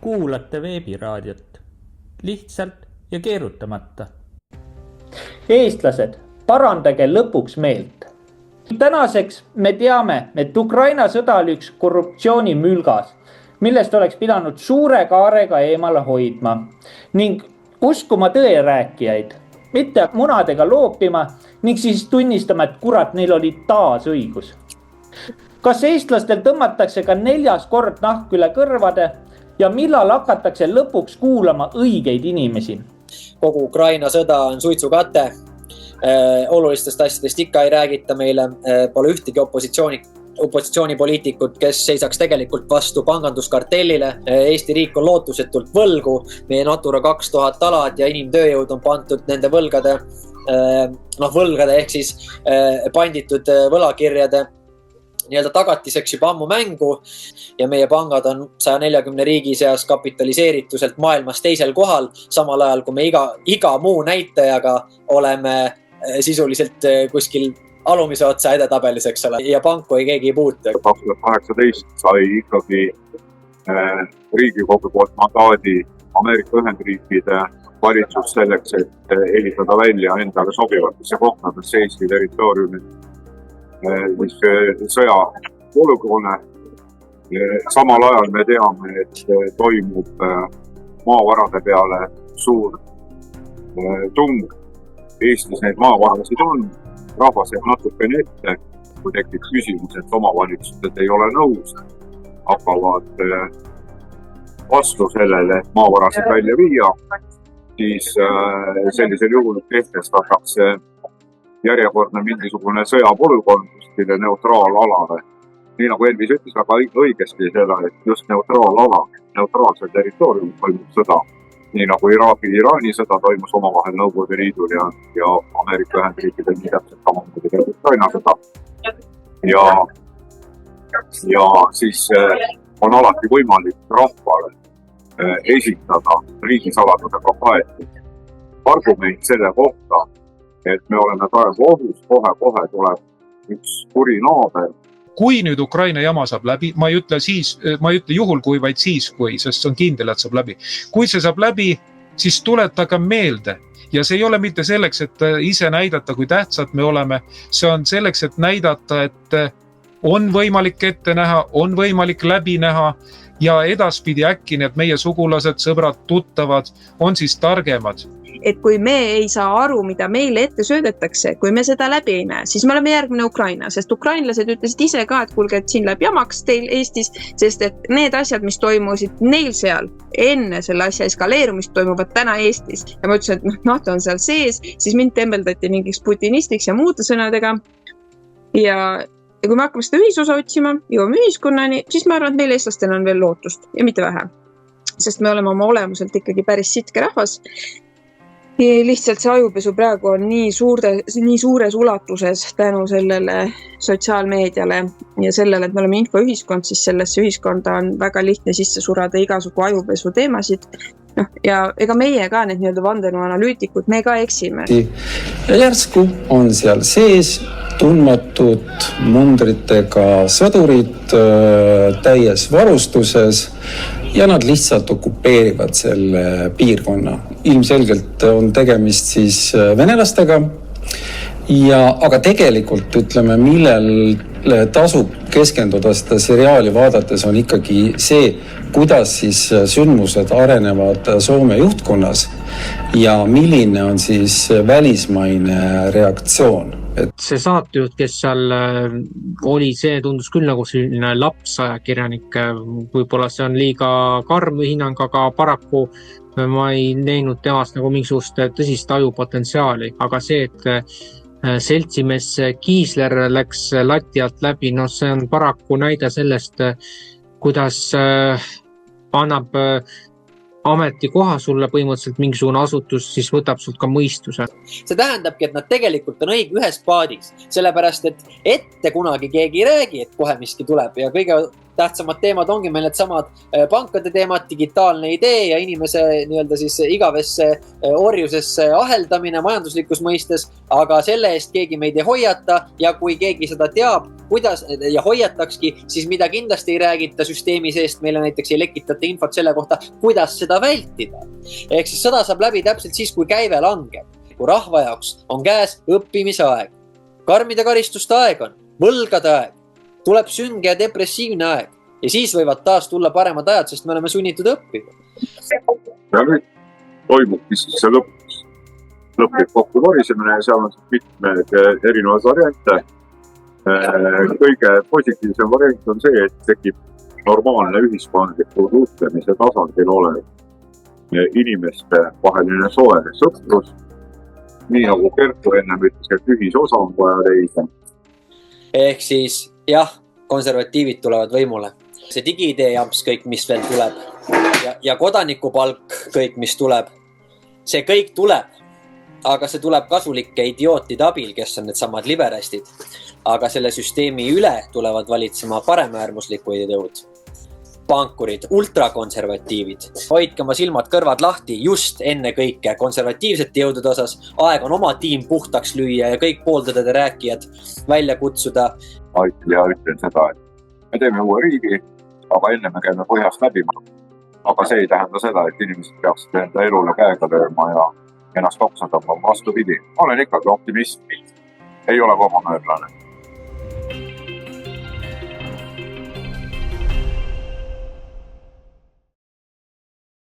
kuulate veebiraadiot lihtsalt ja keerutamata. Eestlased, parandage lõpuks meelt. Tänaseks me teame, et Ukraina sõda oli üks korruptsioonimülgas, millest oleks pidanud suure kaarega eemale hoidma ning uskuma tõerääkijaid, mitte munadega loopima ning siis tunnistama, et kurat, neil oli taas õigus. Kas eestlastel tõmmatakse ka 4. kord nahk üle kõrvade ja millal hakatakse lõpuks kuulama õigeid inimesi? Kogu Ukraina sõda on suitsukate. Olulistest asjadest ikka ei räägita meile. Pole ühtegi opositsioonipoliitikut, kes seisaks tegelikult vastu panganduskartellile. Eesti riik on lootusetult võlgu. Meie Natura 2000 alad ja inimtööjõud on pandud nende võlgade ehk siis panditud võlakirjade tagatiseks juba ammu mängu ja meie pangad on 140 riigi seas kapitaliseerituselt maailmas teisel kohal, samal ajal kui me iga muu näitajaga oleme sisuliselt kuskil alumise otsa edetabelis, eks ole, ja panku keegi ei puutu. 2018 sai ikkagi Riigikogu poolt mandaadi Ameerika Ühendriikide valitsus selleks, et ehitada välja endale sobivatesse kohtades Eesti territooriumil sõja polügoone. Samal ajal me teame, et toimub maavarade peale suur tung. Eestis neid maavarasid on, rahvas jääb natukene ette, kui tekib küsimus, et omavalitsused ei ole nõus, hakkavad vastu sellele, et maavarasid välja viia, siis sellisel juhul kehtestatakse järjekordne mingisugune sõjapolügoon kuskile neutraalalale. Nii nagu Elvis ütles väga õigesti seda, et just neutraalsel territooriumil toimub sõda. Nii nagu Iraagi-Iraani sõda toimus omavahel Nõukogude Liidul ja Ameerika Ühendriikidel nii täpselt samamoodi Ukraina sõda. Ja siis on alati võimalik rahvale esitada riigisaladusega kaetud argument selle kohta, et me oleme praegu ohus, kohe tuleb üks kuri naaber. Kui nüüd Ukraina jama saab läbi, ma ei ütle juhul kui, vaid siis kui, sest see on kindel, et saab läbi. Kui see saab läbi, siis tuletage meelde. Ja see ei ole mitte selleks, et ise näidata, kui tähtsad me oleme. See on selleks, et näidata, et on võimalik ette näha, on võimalik läbi näha ja edaspidi äkki need meie sugulased, sõbrad, tuttavad on siis targemad. Et kui me ei saa aru, mida meile ette söödetakse, kui me seda läbi ei näe, siis me oleme järgmine Ukraina, sest ukrainlased ütlesid ise ka, et kuulge, et siin läheb jamaks teil Eestis, sest et need asjad, mis toimusid neil seal enne selle asja eskaleerumist, toimuvad täna Eestis. Ja ma ütlesin, et NATO on seal sees, siis mind tembeldati mingiks putinistiks ja muude sõnadega. Ja kui me hakkame seda ühisosa otsima, jõuame ühiskonnani, siis ma arvan, et meil eestlastena on veel lootust ja mitte vähe. Sest me oleme oma olemuselt ikkagi päris sitke rahvas. Lihtsalt see ajupesu praegu on nii suures ulatuses tänu sellele sotsiaalmeediale ja sellele, et me oleme infoühiskond, siis sellesse ühiskonda on väga lihtne sisse surada igasugu ajupesu teemasid. Ja ega meie ka need nii-öelda vandenõu analüütikud, me ka eksime. Ja järsku on seal sees tundmatud mundritega sõdurid täies varustuses ja nad lihtsalt okupeerivad selle piirkonna. Ilmselgelt on tegemist siis venelastega, aga tegelikult ütleme, millel tasub keskenduda seda seriaali vaadates on ikkagi see, kuidas siis sündmused arenevad Soome juhtkonnas ja milline on siis välismaine reaktsioon. See saatejuht, kes seal oli, see tundus küll nagu selline lapsajakirjanik, võib-olla see on liiga karm hinnang, aga paraku ma ei näinud temast nagu mingisugust tõsist ajupotentsiaali, aga see, et seltsimees Kiisler läks lati alt läbi, see on paraku näide sellest, kuidas annab ametikoha sulle põhimõtteliselt mingisugune asutus, siis võtab sult ka mõistuse. See tähendabki, et nad tegelikult on ühes paadis, sellepärast, et ette kunagi keegi ei räägi, et kohe miski tuleb ja kõige tähtsamad teemad ongi meil need samad pankade teemad, digitaalne idee ja inimese nii-öelda siis igavesse orjusesse aheldamine majanduslikus mõistes, aga selle eest keegi meid ei hoiata ja kui keegi seda teab, kuidas ja hoiatakski, siis mida kindlasti ei räägita süsteemi seest, meile näiteks ei lekitata infot selle kohta, kuidas seda vältida. Ehk siis sõda saab läbi täpselt siis, kui käive langeb. Kui rahva jaoks on käes õppimise aeg, karmide karistuste aeg on, võlgade aeg, tuleb sünge ja depressiivne aeg ja siis võivad taas tulla paremad ajad, sest me oleme sunnitud õppima. Ja nüüd toimubki siis see lõplik kokku varisemine ja seal on mitmed erinevad variante. Kõige positiivsem variant on see, et tekib normaalne ühiskondliku suhtlemise tasandil olev inimeste vaheline soe sõprus. Nii nagu Kertu ennem ütles, et ühisosa on vaja leida. Ehk siis jah, konservatiivid tulevad võimule. See digiidee jamps kõik, mis veel tuleb ja kodanikupalk kõik, mis tuleb. See kõik tuleb, aga see tuleb kasulike idiootide abil, kes on need samad liberastid. Aga selle süsteemi üle tulevad valitsema paremäärmuslikud jõud. Pankurid, ultrakonservatiivid. Hoidke oma silmad kõrvad lahti just enne kõike konservatiivsete jõudude osas. Aeg on oma tiim puhtaks lüüa ja kõik pooltõdede rääkijad välja kutsuda. Ja ütlen seda, et me teeme uue riigi, aga enne me käime põhjast läbi. Aga see ei tähenda seda, et inimesed peaksid enda elule käega lööma ja ennast oksada vastupidi. Olen ikkagi optimist. Ei ole vabamöörlane.